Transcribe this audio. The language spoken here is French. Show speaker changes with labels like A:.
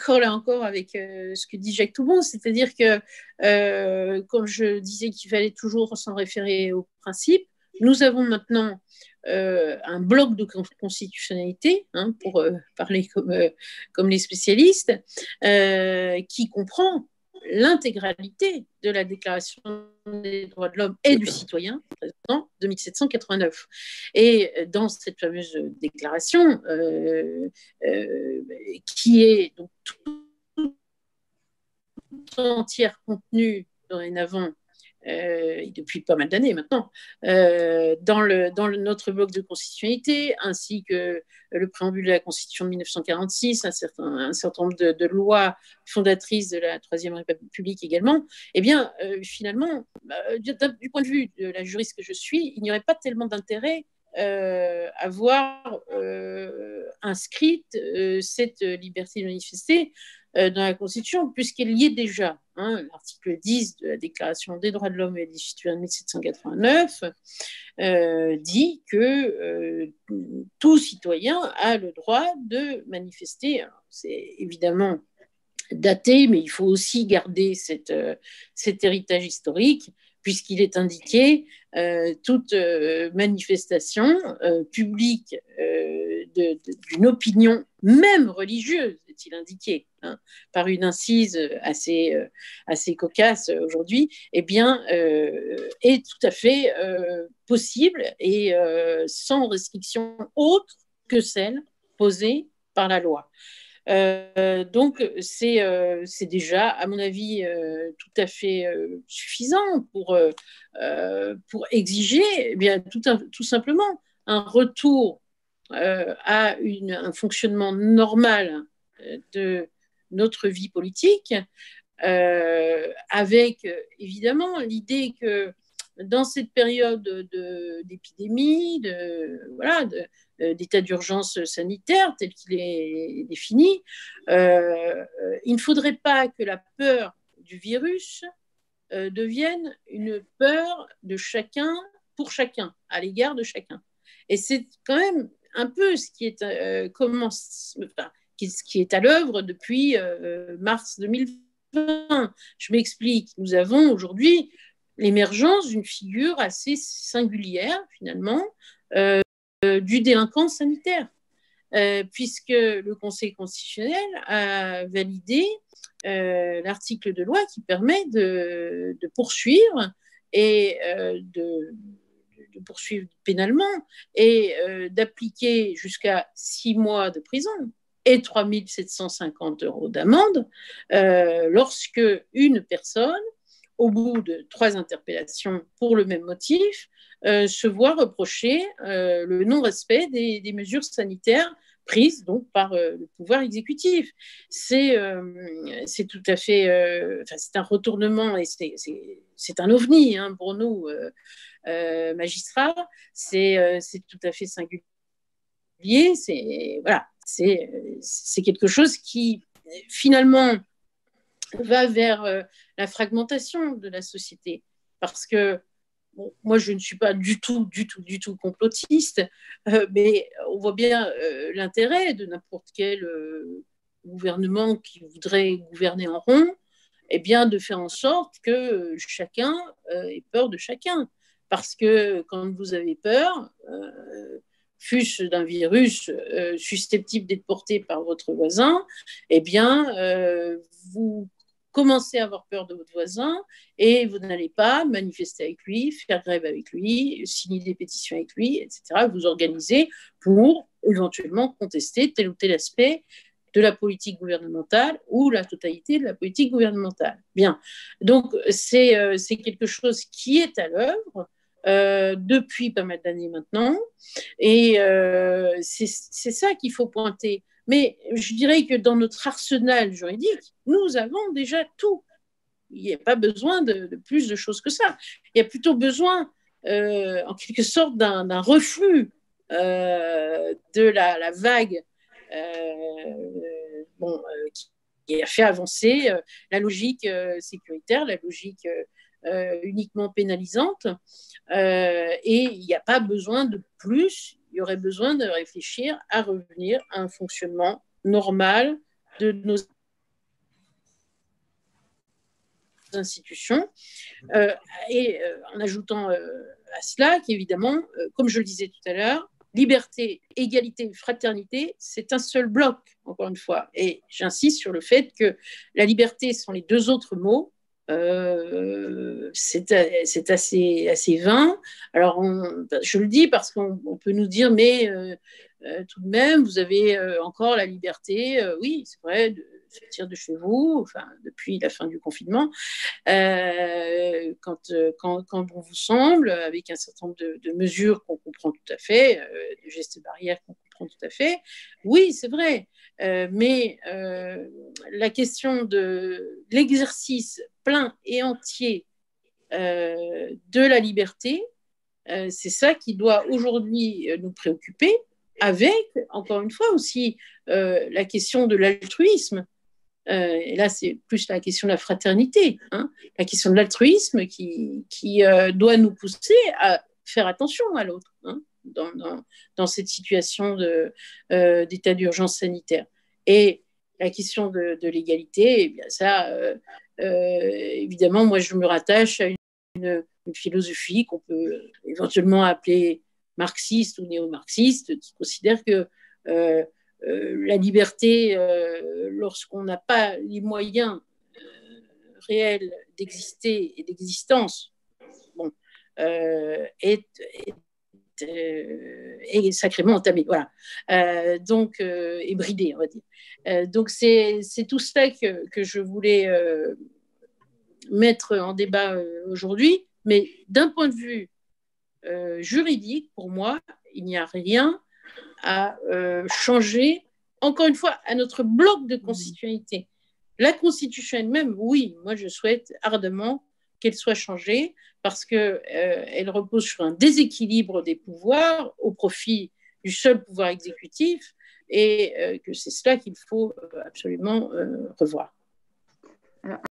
A: d'accord là encore avec ce que dit Jacques Toubon, c'est-à-dire que, comme je disais qu'il fallait toujours s'en référer aux principes, nous avons maintenant un bloc de constitutionnalité, hein, pour parler comme les spécialistes, qui comprend l'intégralité de la Déclaration des droits de l'homme et du citoyen de 1789. Et dans cette fameuse déclaration, qui est donc tout entière contenue dorénavant, et depuis pas mal d'années maintenant, dans notre bloc de constitutionnalité, ainsi que le préambule de la Constitution de 1946, un certain nombre de lois fondatrices de la Troisième République également, eh bien, finalement, du point de vue de la juriste que je suis, il n'y aurait pas tellement d'intérêt à voir inscrite cette liberté de manifester dans la Constitution, puisqu'elle y est déjà. Hein, l'article 10 de la Déclaration des droits de l'homme et des citoyens de 1789 dit que tout citoyen a le droit de manifester. Alors, c'est évidemment daté, mais il faut aussi garder cet héritage historique, puisqu'il est indiqué toute manifestation publique d'une opinion, même religieuse, est-il indiqué, hein, par une incise assez cocasse aujourd'hui, eh bien, est tout à fait possible et sans restriction autre que celle posée par la loi. Donc, c'est déjà, à mon avis, tout à fait suffisant pour exiger, eh bien, tout simplement un retour à un fonctionnement normal de notre vie politique, avec évidemment l'idée que dans cette période d'épidémie, d'état d'urgence sanitaire tel qu'il est défini, il ne faudrait pas que la peur du virus devienne une peur de chacun pour chacun, à l'égard de chacun. Et c'est quand même un peu ce qui est, ce qui est à l'œuvre depuis mars 2020. Je m'explique. Nous avons aujourd'hui l'émergence d'une figure assez singulière, finalement, du délinquant sanitaire, puisque le Conseil constitutionnel a validé l'article de loi qui permet de poursuivre et de poursuivre pénalement et d'appliquer jusqu'à 6 mois de prison et 3 750 € d'amende lorsque une personne, au bout de 3 interpellations pour le même motif, se voit reprocher le non-respect des mesures sanitaires prises donc par le pouvoir exécutif. C'est tout à fait, c'est un retournement et c'est un ovni, hein, pour nous magistrats. C'est tout à fait singulier. C'est quelque chose qui finalement va vers la fragmentation de la société, parce que bon, moi je ne suis pas du tout complotiste, mais on voit bien l'intérêt de n'importe quel gouvernement qui voudrait gouverner en rond, eh bien de faire en sorte que chacun ait peur de chacun, parce que quand vous avez peur, fût-ce d'un virus susceptible d'être porté par votre voisin, eh bien vous commencez à avoir peur de votre voisin et vous n'allez pas manifester avec lui, faire grève avec lui, signer des pétitions avec lui, etc. Vous organisez pour éventuellement contester tel ou tel aspect de la politique gouvernementale ou la totalité de la politique gouvernementale. Bien, donc c'est quelque chose qui est à l'œuvre depuis pas mal d'années maintenant, et c'est ça qu'il faut pointer. Mais je dirais que dans notre arsenal juridique, nous avons déjà tout. Il n'y a pas besoin de plus de choses que ça. Il y a plutôt besoin, en quelque sorte, d'un reflux de la vague qui a fait avancer la logique sécuritaire, la logique uniquement pénalisante. Et il n'y a pas besoin de plus. Il y aurait besoin de réfléchir à revenir à un fonctionnement normal de nos institutions, et en ajoutant à cela qu'évidemment, comme je le disais tout à l'heure, liberté, égalité, fraternité, c'est un seul bloc, encore une fois. Et j'insiste sur le fait que la liberté sans les deux autres mots, c'est assez vain. Alors, je le dis parce qu'on peut nous dire, mais tout de même, vous avez encore la liberté, oui, c'est vrai, de sortir de chez vous, enfin, depuis la fin du confinement, quand bon vous semble, avec un certain nombre de mesures qu'on comprend tout à fait, de gestes barrières qu'on comprend tout à fait. Oui, c'est vrai, mais la question de l'exercice plein et entier de la liberté, c'est ça qui doit aujourd'hui nous préoccuper, avec, encore une fois aussi, la question de l'altruisme. Et là, c'est plus la question de la fraternité, hein, la question de l'altruisme qui doit nous pousser à faire attention à l'autre, hein, dans cette situation d'état d'urgence sanitaire. Et la question de l'égalité, eh bien ça, évidemment, moi, je me rattache à une philosophie qu'on peut éventuellement appeler marxiste ou néo-marxiste, qui considère que la liberté, lorsqu'on n'a pas les moyens réels d'exister et d'existence, bon, est sacrément entamée, voilà. Donc, et bridée, on va dire. Donc, c'est tout cela que je voulais mettre en débat aujourd'hui, mais d'un point de vue juridique, pour moi, il n'y a rien à changer, encore une fois, à notre bloc de constitutionnalité. La Constitution elle-même, oui, moi je souhaite ardemment qu'elle soit changée parce qu'elle repose sur un déséquilibre des pouvoirs au profit du seul pouvoir exécutif et que c'est cela qu'il faut absolument revoir.